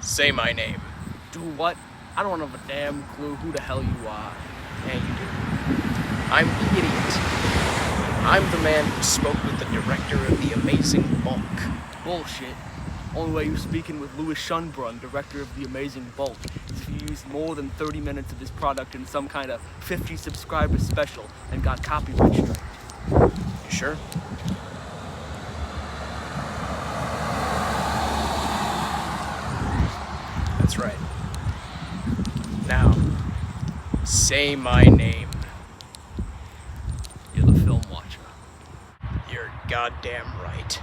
Say my name. Do what? I don't have a damn clue who the hell you are. Yeah, you do. I'm the idiot. I'm the man who spoke with the director of The Amazing Bulk. Bullshit. Only way you're speaking with Louis Schunbrunn, director of The Amazing Bulk, is if you used more than 30 minutes of his product in some kind of 50 subscriber special and got copyright strike. You sure? That's right. Now, say my name. You're the film watcher. You're goddamn right.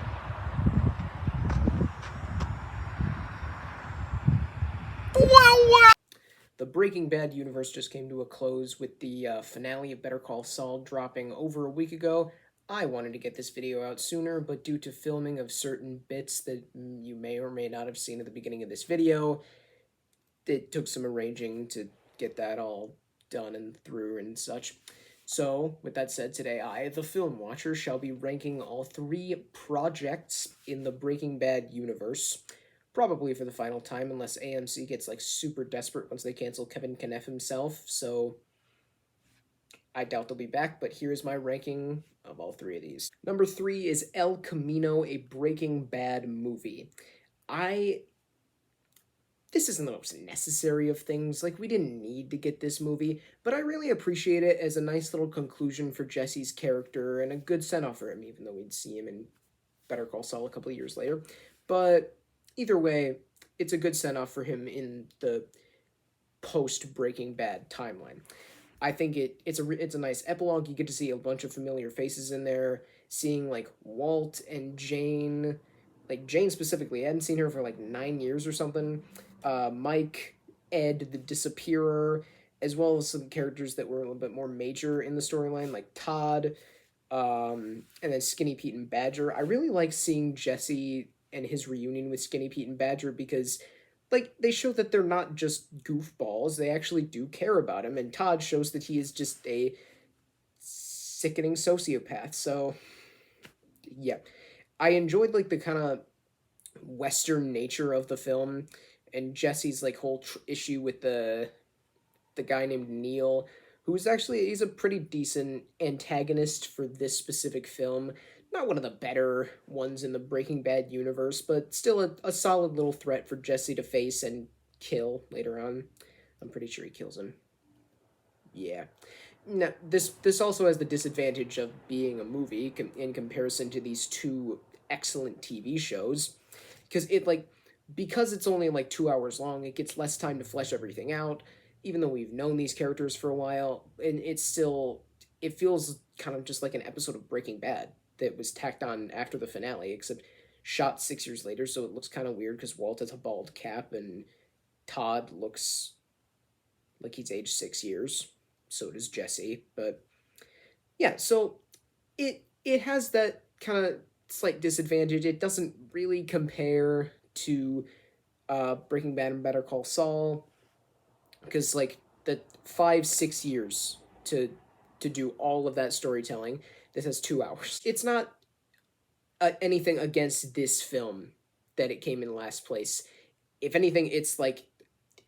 The Breaking Bad universe just came to a close with the finale of Better Call Saul dropping over a week ago. I wanted to get this video out sooner, but due to filming of certain bits that you may or may not have seen at the beginning of this video, it took some arranging to get that all done and through and such. So, with that said, today I, the film watcher, shall be ranking all 3 projects in the Breaking Bad universe. Probably for the final time, unless AMC gets like super desperate once they cancel Kevin Kneff himself. So I doubt they'll be back, but here's my ranking of all 3 of these. Number 3 is El Camino, a Breaking Bad movie. This isn't the most necessary of things, like we didn't need to get this movie, but I really appreciate it as a nice little conclusion for Jesse's character and a good send-off for him, even though we'd see him in Better Call Saul a couple of years later. But either way, it's a good send-off for him in the post-Breaking Bad timeline. I think it's a nice epilogue. You get to see a bunch of familiar faces in there, seeing like Walt and Jane, like Jane specifically. I hadn't seen her for like 9 years or something. Mike, Ed, the Disappearer, as well as some characters that were a little bit more major in the storyline, like Todd, and then Skinny Pete and Badger. I really like seeing Jesse and his reunion with Skinny Pete and Badger because, like, they show that they're not just goofballs. They actually do care about him, and Todd shows that he is just a sickening sociopath. So, yeah. I enjoyed, like, the kind of Western nature of the film, and Jesse's, like, whole issue with the guy named Neil, who's actually, he's a pretty decent antagonist for this specific film. Not one of the better ones in the Breaking Bad universe, but still a solid little threat for Jesse to face and kill later on. I'm pretty sure he kills him. Yeah. Now, this also has the disadvantage of being a movie in comparison to these 2 excellent TV shows, because it's only like 2 hours long, it gets less time to flesh everything out. Even though we've known these characters for a while, and it feels kind of just like an episode of Breaking Bad that was tacked on after the finale, except shot 6 years later, so it looks kind of weird because Walt has a bald cap and Todd looks like he's aged 6 years. So does Jesse, but yeah, so it has that kind of slight disadvantage. It doesn't really compare to Breaking Bad and Better Call Saul, because like the 5-6 years to do all of that storytelling, this has 2 hours. It's not anything against this film that it came in last place. If anything, it's like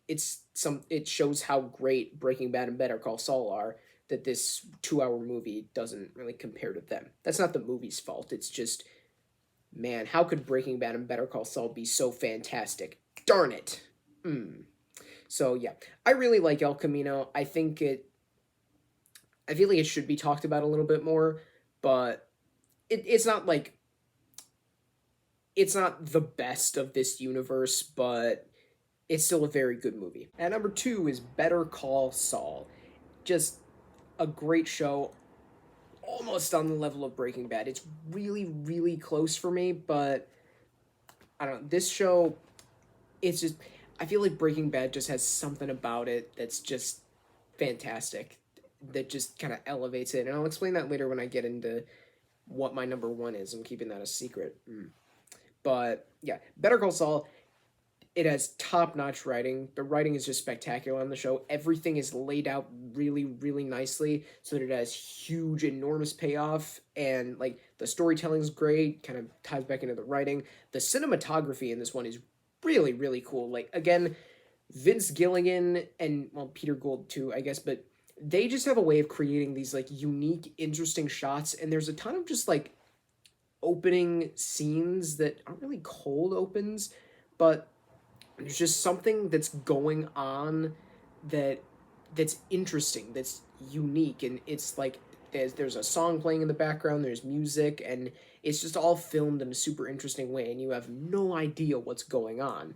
it shows how great Breaking Bad and Better Call Saul are, that this 2-hour movie doesn't really compare to them. That's not the movie's fault. It's just, man, how could Breaking Bad and Better Call Saul be so fantastic? Darn it. So yeah, I really like El Camino. I feel like it should be talked about a little bit more, but it's not like, it's not the best of this universe, but it's still a very good movie. And number 2 is Better Call Saul. Just a great show, almost on the level of Breaking Bad. It's really, really close for me, but I don't know. This show, it's just, I feel like Breaking Bad just has something about it that's just fantastic, that just kind of elevates it. And I'll explain that later when I get into what my number 1 is. I'm keeping that a secret. But yeah, Better Call Saul, it has top-notch writing. The writing is just spectacular on the show. Everything is laid out really, really nicely so that it has huge, enormous payoff. And, like, the storytelling's great, kind of ties back into the writing. The cinematography in this one is really, really cool. Like, again, Vince Gilligan and, well, Peter Gould too, I guess, but they just have a way of creating these like unique, interesting shots, and there's a ton of just like opening scenes that aren't really cold opens, but there's just something that's going on that that's interesting, that's unique, and it's like there's a song playing in the background, there's music, and it's just all filmed in a super interesting way, and you have no idea what's going on.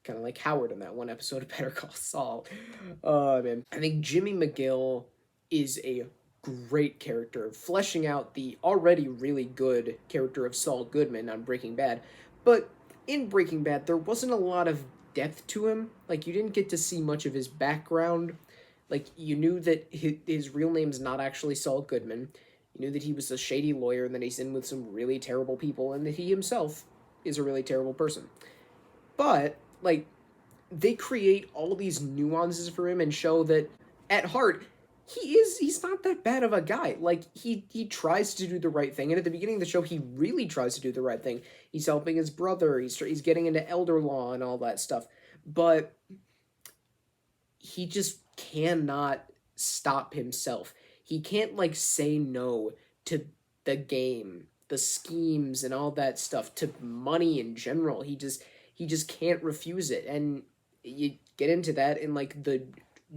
Kind of like Howard in that one episode of Better Call Saul. Oh man, I think Jimmy McGill is a great character, fleshing out the already really good character of Saul Goodman on Breaking Bad. But in Breaking Bad, there wasn't a lot of depth to him. Like, you didn't get to see much of his background. Like, you knew that his real name's not actually Saul Goodman. You knew that he was a shady lawyer and that he's in with some really terrible people and that he himself is a really terrible person. But, like, they create all these nuances for him and show that at heart he's not that bad of a guy. Like, he tries to do the right thing, and at the beginning of the show he really tries to do the right thing. He's helping his brother, he's getting into elder law and all that stuff, but he just cannot stop himself. He can't like say no to the game, the schemes and all that stuff, to money in general. He just can't refuse it. And you get into that in like the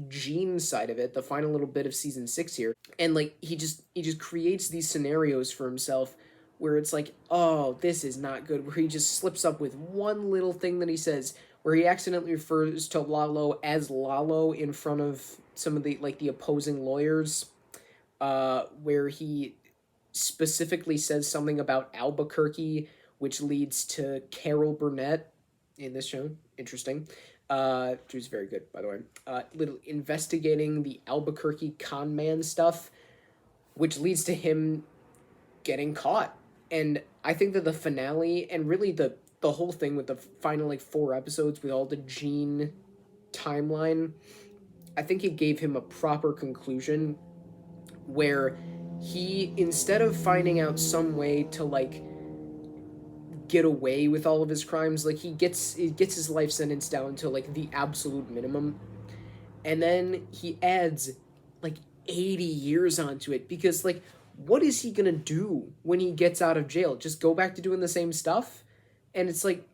Gene side of it, the final little bit of season 6 here. And like he just creates these scenarios for himself where it's like, oh, this is not good, where he just slips up with one little thing that he says, where he accidentally refers to Lalo as Lalo in front of some of the like the opposing lawyers, where he specifically says something about Albuquerque, which leads to Carol Burnett in this show. Interesting. She was very good, by the way. Little investigating the Albuquerque con man stuff, which leads to him getting caught. And I think that the finale, and really the whole thing with the final like 4 episodes with all the Gene timeline, I think it gave him a proper conclusion where he, instead of finding out some way to like get away with all of his crimes, like he gets his life sentence down to like the absolute minimum, and then he adds like 80 years onto it, because like what is he gonna do when he gets out of jail? Just go back to doing the same stuff? And it's like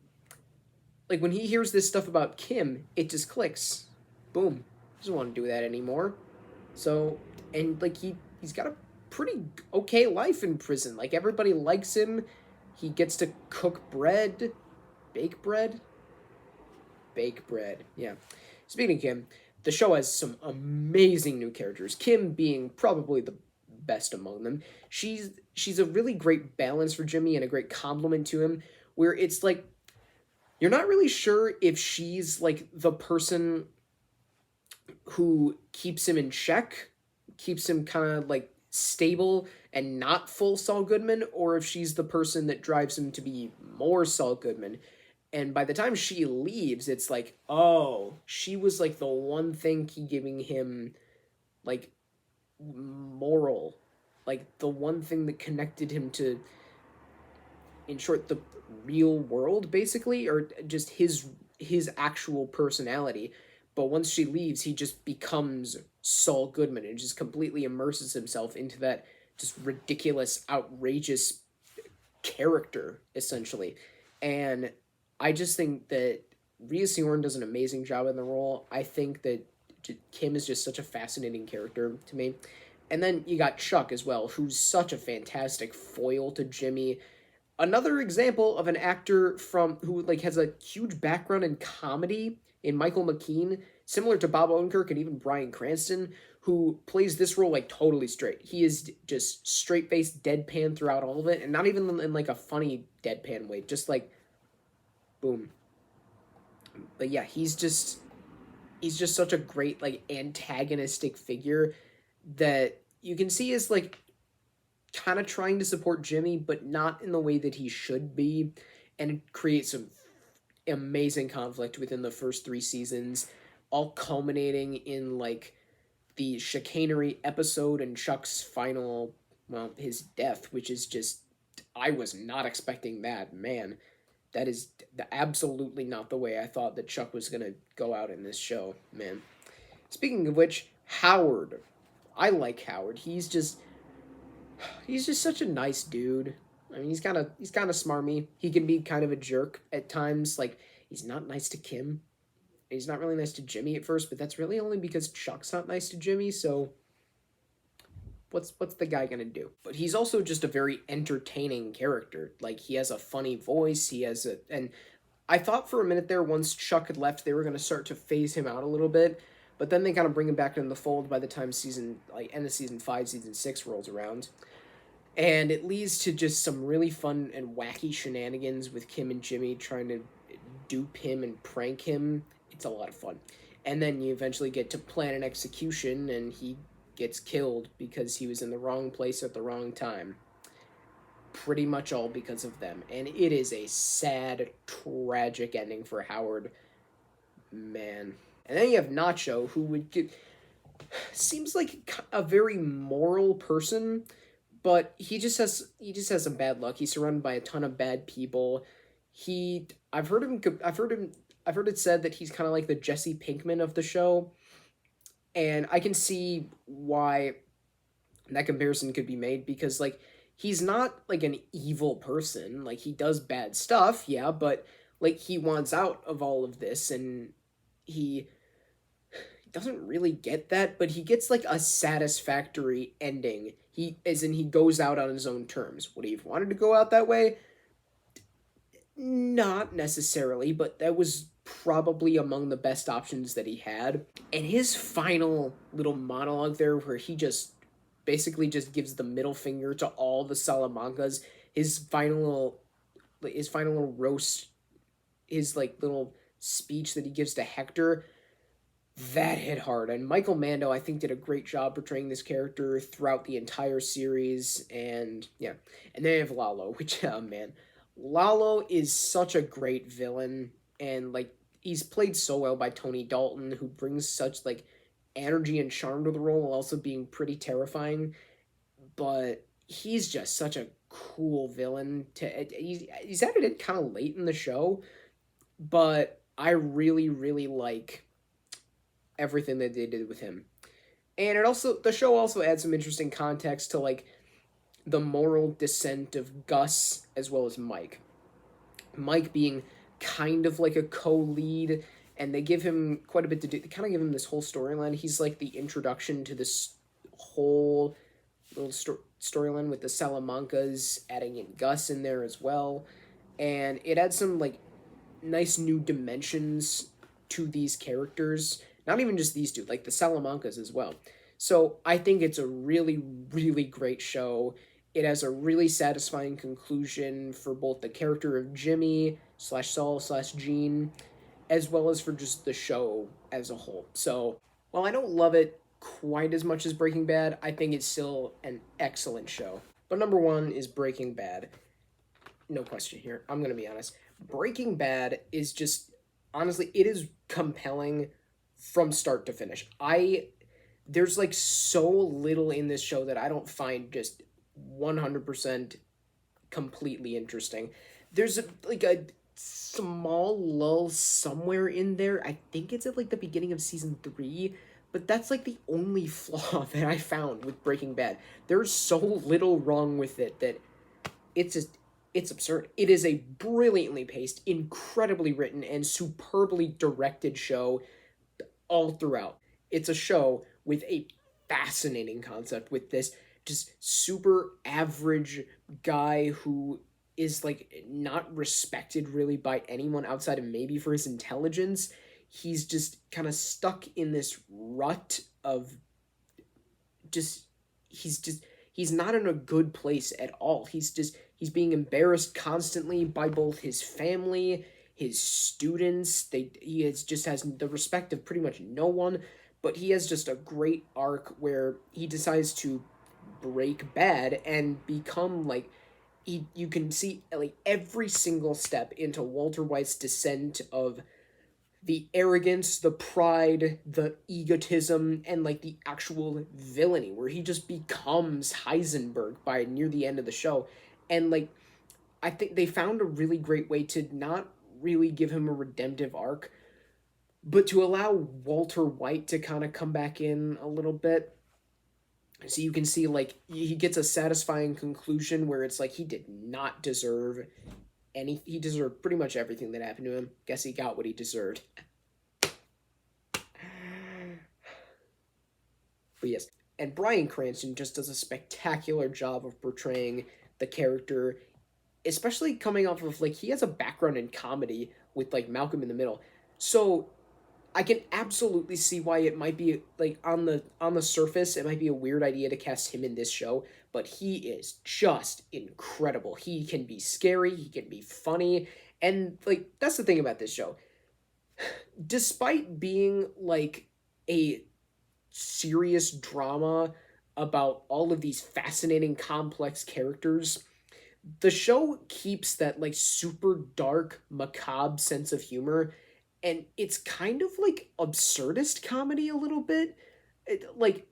when he hears this stuff about Kim, it just clicks. Boom. Doesn't want to do that anymore. So, and like he's got a pretty okay life in prison. Like, everybody likes him. He gets to cook bread, bake bread. Yeah. Speaking of Kim, the show has some amazing new characters. Kim being probably the best among them. She's a really great balance for Jimmy and a great compliment to him, where it's like you're not really sure if she's like the person who keeps him in check, keeps him kind of like stable and not full Saul Goodman, or if she's the person that drives him to be more Saul Goodman. And by the time she leaves, it's like, oh, she was like the one thing giving him like moral, like the one thing that connected him to, in short, the real world, basically, or just his actual personality. But once she leaves, he just becomes Saul Goodman and just completely immerses himself into that just ridiculous, outrageous character, essentially. And I just think that Rhea Seehorn does an amazing job in the role. I think that Kim is just such a fascinating character to me. And then you got Chuck as well, who's such a fantastic foil to Jimmy. Another example of an actor who like has a huge background in comedy in Michael Mckean, similar to Bob Odenkirk and even Bryan Cranston, who plays this role like totally straight. He is just straight-faced deadpan throughout all of it, and not even in like a funny deadpan way, just like boom. But yeah, he's just such a great like antagonistic figure that you can see is like kind of trying to support Jimmy, but not in the way that he should be, and it creates some amazing conflict within the first 3 seasons, all culminating in like the chicanery episode and Chuck's final, well, his death, which is just, I was not expecting that, man. absolutely not the way I thought that Chuck was gonna go out in this show, man. Speaking of which, Howard. I like Howard. He's just such a nice dude. I mean, he's kind of smarmy. He can be kind of a jerk at times. Like, he's not nice to Kim. He's not really nice to Jimmy at first, but that's really only because Chuck's not nice to Jimmy. So what's the guy gonna do? But he's also just a very entertaining character. Like, he has a funny voice. And I thought for a minute there, once Chuck had left, they were gonna start to phase him out a little bit. But then they kind of bring him back into the fold by the time end of season 5, season 6 rolls around. And it leads to just some really fun and wacky shenanigans with Kim and Jimmy trying to dupe him and prank him. It's a lot of fun. And then you eventually get to plan an execution, and he gets killed because he was in the wrong place at the wrong time. Pretty much all because of them. And it is a sad, tragic ending for Howard. Man. And then you have Nacho, who seems like a very moral person, but he just has some bad luck. He's surrounded by a ton of bad people. I've heard it said that he's kind of like the Jesse Pinkman of the show, and I can see why that comparison could be made, because like, he's not like an evil person. Like, he does bad stuff, yeah, but like, he wants out of all of this, and he doesn't really get that, but he gets like a satisfactory ending. He goes out on his own terms. Would he have wanted to go out that way? Not necessarily, but that was probably among the best options that he had. And his final little monologue there, where he just basically just gives the middle finger to all the Salamancas, his final little roast, his like little speech that he gives to Hector, that hit hard. And Michael Mando, I think, did a great job portraying this character throughout the entire series. And yeah, and then you have Lalo, which, oh man, Lalo is such a great villain, and like, he's played so well by Tony Dalton, who brings such like energy and charm to the role while also being pretty terrifying. But he's just such a cool villain. He's added in kind of late in the show, but I really, really like everything that they did with him. And the show also adds some interesting context to like the moral descent of Gus as well as Mike. Mike being kind of like a co-lead, and they give him quite a bit to do. They kind of give him this whole storyline. He's like the introduction to this whole little storyline with the Salamancas, adding in Gus in there as well. And it adds some like nice new dimensions to these characters. Not even just these two, like the Salamancas as well. So I think it's a really, really great show. It has a really satisfying conclusion for both the character of Jimmy / Saul / Gene, as well as for just the show as a whole. So while I don't love it quite as much as Breaking Bad, I think it's still an excellent show. But number one is Breaking Bad. No question here. I'm going to be honest. Breaking Bad is just, honestly, it is compelling from start to finish. There's like so little in this show that I don't find just 100% completely interesting. There's a small lull somewhere in there. I think it's at like the beginning of season 3, but that's like the only flaw that I found with Breaking Bad. There's so little wrong with it that it's absurd. It is a brilliantly paced, incredibly written, and superbly directed show all throughout. It's a show with a fascinating concept, with this just super average guy who is like not respected really by anyone outside of maybe for his intelligence. He's just kind of stuck in this rut of he's not in a good place at all. He's being embarrassed constantly by both his family, his students. He has the respect of pretty much no one, but he has just a great arc where he decides to break bad and become like, you can see like every single step into Walter White's descent of the arrogance, the pride, the egotism, and like the actual villainy, where he just becomes Heisenberg by near the end of the show. And like, I think they found a really great way to not really give him a redemptive arc, but to allow Walter White to kind of come back in a little bit. So you can see, like, he gets a satisfying conclusion where it's like he did not deserve he deserved pretty much everything that happened to him. Guess he got what he deserved. But yes, and Bryan Cranston just does a spectacular job of portraying the character, especially coming off of, like, he has a background in comedy with, like, Malcolm in the Middle. So I can absolutely see why it might be, like, on the surface it might be a weird idea to cast him in this show, but he is just incredible. He can be scary, he can be funny, and, like, that's the thing about this show. Despite being, like, a serious drama about all of these fascinating complex characters, the show keeps that, like, super dark macabre sense of humor, and it's kind of like absurdist comedy a little bit. Like,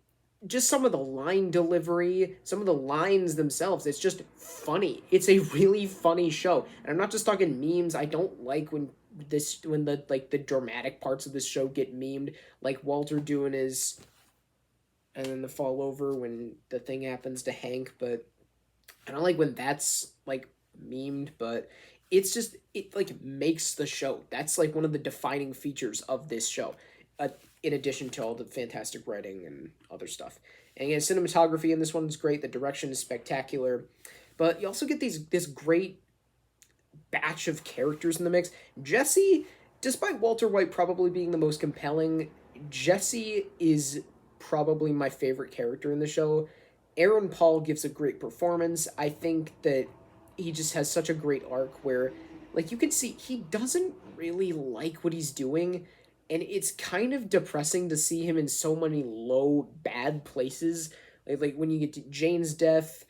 just some of the line delivery, some of the lines themselves, it's just funny. It's a really funny show, and I'm not just talking memes. I don't like when the, like, the dramatic parts of this show get memed, like Walter doing his and then the fall over when the thing happens to Hank. But I don't like when that's, like, memed, but it's just, it, like, makes the show. That's, like, one of the defining features of this show, in addition to all the fantastic writing and other stuff. And again, cinematography in this one is great. The direction is spectacular. But you also get this great batch of characters in the mix. Jesse, despite Walter White probably being the most compelling, Jesse is probably my favorite character in the show. Aaron Paul gives a great performance. I think that he just has such a great arc where, like, you can see he doesn't really like what he's doing, and it's kind of depressing to see him in so many low, bad places. Like when you get to Jane's death,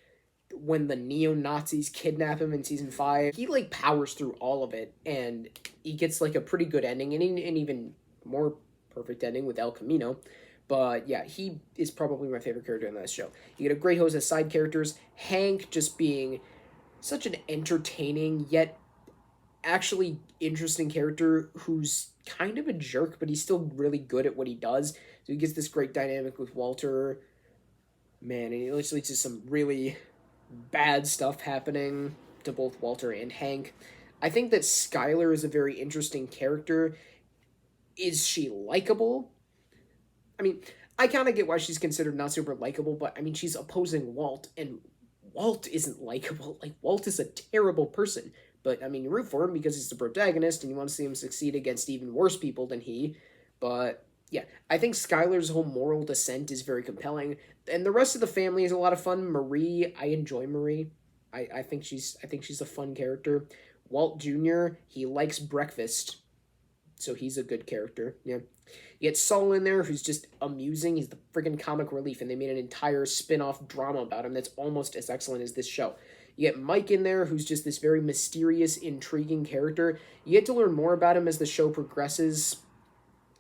when the neo-Nazis kidnap him in season 5, he, like, powers through all of it, and he gets, like, a pretty good ending, and an even more perfect ending with El Camino. But yeah, he is probably my favorite character in that show. You get a great host of side characters. Hank just being such an entertaining yet actually interesting character who's kind of a jerk, but he's still really good at what he does. So he gets this great dynamic with Walter. Man, and it leads to some really bad stuff happening to both Walter and Hank. I think that Skylar is a very interesting character. Is she likable? I mean, I kind of get why she's considered not super likable, but I mean, she's opposing Walt, and Walt isn't likable. Like, Walt is a terrible person, but I mean, you root for him because he's the protagonist, and you want to see him succeed against even worse people than he. But yeah, I think Skylar's whole moral descent is very compelling, and the rest of the family is a lot of fun. Marie, I enjoy Marie. I think she's a fun character. Walt Jr., he likes breakfast, so he's a good character. Yeah. You get Saul in there, who's just amusing. He's the freaking comic relief, and they made an entire spin-off drama about him that's almost as excellent as this show. You get Mike in there, who's just this very mysterious, intriguing character. You get to learn more about him as the show progresses.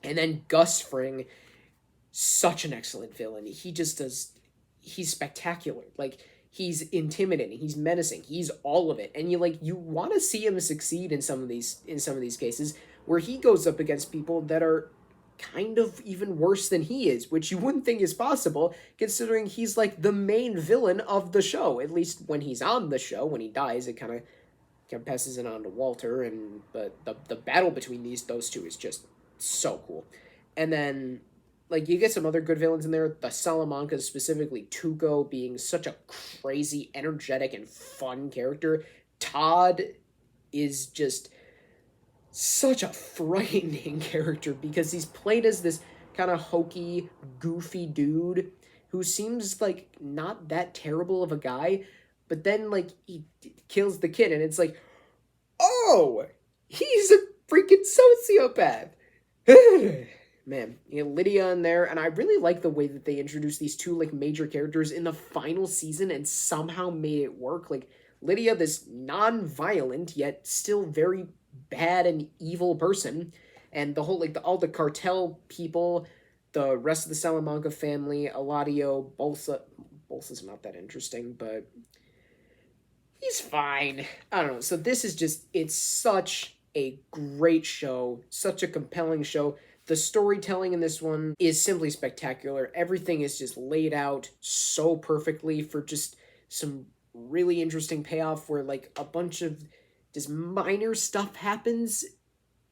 And then Gus Fring, such an excellent villain. He's spectacular. Like, he's intimidating, he's menacing, he's all of it. And you want to see him succeed in some of these cases, where he goes up against people that are kind of even worse than he is, which you wouldn't think is possible, considering he's, like, the main villain of the show, at least when he's on the show. When he dies, it kind of passes it on to Walter, but the battle between those two is just so cool. And then, like, you get some other good villains in there. The Salamancas, specifically Tuco, being such a crazy, energetic, and fun character. Todd is just such a frightening character because he's played as this kind of hokey, goofy dude who seems like not that terrible of a guy, but then, like, he kills the kid, and it's like, oh, he's a freaking sociopath. Man, you know, Lydia in there, and I really like the way that they introduced these two, like, major characters in the final season and somehow made it work. Like, Lydia, this non-violent yet still very bad and evil person, and the whole, like, all the cartel people, the rest of the Salamanca family, Eladio, Bolsa's not that interesting, but He's fine. I don't know. So this is just, it's such a great show, such a compelling show. The storytelling in this one is simply spectacular. Everything is just laid out so perfectly for just some really interesting payoff where like a bunch of just minor stuff happens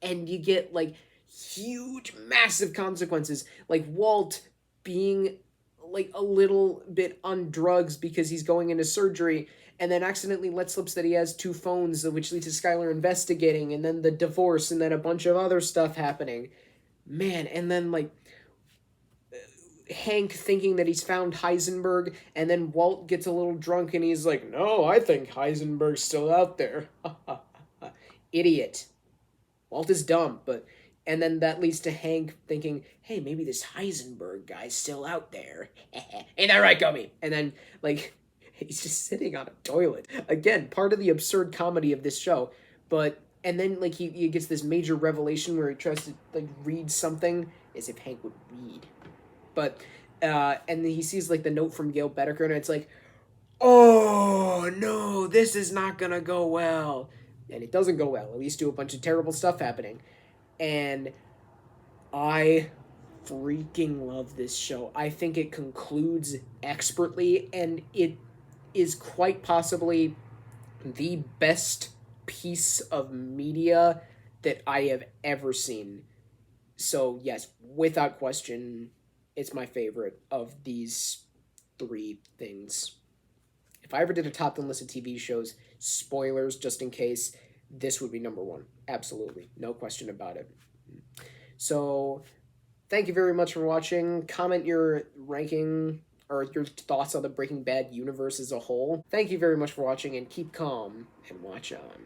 and you get like huge massive consequences, like Walt being like a little bit on drugs because he's going into surgery and then accidentally lets slips that he has two phones, which leads to Skylar investigating, and then the divorce, and then a bunch of other stuff happening. Man, and then like Hank thinking that he's found Heisenberg, and then Walt gets a little drunk and he's like, "No, I think Heisenberg's still out there." Idiot. Walt is dumb, but and then that leads to Hank thinking, "Hey, maybe this Heisenberg guy's still out there." Ain't that right, Gummy? And then like he's just sitting on a toilet. Again, part of the absurd comedy of this show. But and then like he gets this major revelation where he tries to like read something as if Hank would read. But and then he sees like the note from Gail Bedecker and it's like, "Oh no, this is not gonna go well." And it doesn't go well. At least do a bunch of terrible stuff happening. And I freaking love this show. I think it concludes expertly, and it is quite possibly the best piece of media that I have ever seen. So, yes, without question, it's my favorite of these three things. If I ever did a top 10 list of TV shows, spoilers just in case, this would be number one. Absolutely. No question about it. So, thank you very much for watching. Comment your ranking or your thoughts on the Breaking Bad universe as a whole. Thank you very much for watching, and keep calm and watch on.